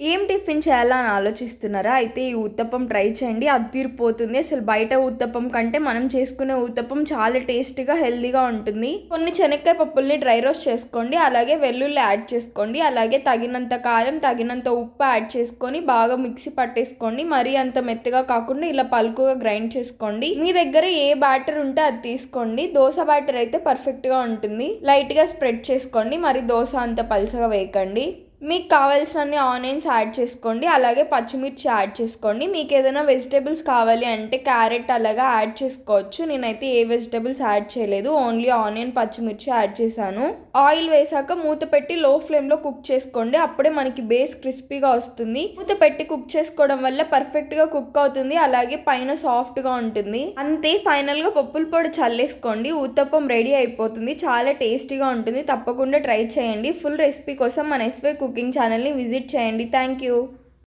ఏం టిఫిన్ చేయాలా అని ఆలోచిస్తున్నారా? అయితే ఈ ఊత్తప్పం ట్రై చేయండి. అద్దిరిపోతుంది. అసలు బయట ఊత్తప్పం కంటే మనం చేసుకునే ఊత్తప్పం చాలా టేస్టీగా, హెల్తీగా ఉంటుంది. కొన్ని శనక్కాయ పప్పుల్ని డ్రై రోస్ట్ చేసుకోండి. అలాగే వెల్లుల్లి యాడ్ చేసుకోండి. అలాగే తగినంత కారం, తగినంత ఉప్పు యాడ్ చేసుకొని బాగా మిక్సీ పట్టేసుకోండి. మరీ అంత మెత్తగా కాకుండా ఇలా పలుకుగా గ్రైండ్ చేసుకోండి. మీ దగ్గర ఏ బ్యాటర్ ఉంటే అది తీసుకోండి. దోశ బ్యాటర్ అయితే పర్ఫెక్ట్గా ఉంటుంది. లైట్గా స్ప్రెడ్ చేసుకోండి. మరి దోశ అంత పలుచగా వేయకండి. మీకు కావాల్సినన్ని ఆనియన్స్ యాడ్ చేసుకోండి. అలాగే పచ్చిమిర్చి యాడ్ చేసుకోండి. మీకు ఏదైనా వెజిటేబుల్స్ కావాలి అంటే క్యారెట్ అలాగా యాడ్ చేసుకోవచ్చు. నేనైతే ఏ వెజిటేబుల్స్ యాడ్ చేయలేదు. ఓన్లీ ఆనియన్, పచ్చిమిర్చి యాడ్ చేశాను. ఆయిల్ వేసాక మూత పెట్టి లో ఫ్లేమ్లో కుక్ చేసుకోండి. అప్పుడే మనకి బేస్ క్రిస్పీగా వస్తుంది. మూత పెట్టి కుక్ చేసుకోవడం వల్ల పర్ఫెక్ట్గా కుక్ అవుతుంది. అలాగే పైన సాఫ్ట్గా ఉంటుంది. అంతే, ఫైనల్గా పప్పుల పొడి చల్లేసుకోండి. ఊత్తప్పం రెడీ అయిపోతుంది. చాలా టేస్టీగా ఉంటుంది. తప్పకుండా ట్రై చేయండి. ఫుల్ రెసిపీ కోసం మన ఎస్వై కుకింగ్ ఛానల్ని విజిట్ చేయండి. Thank you.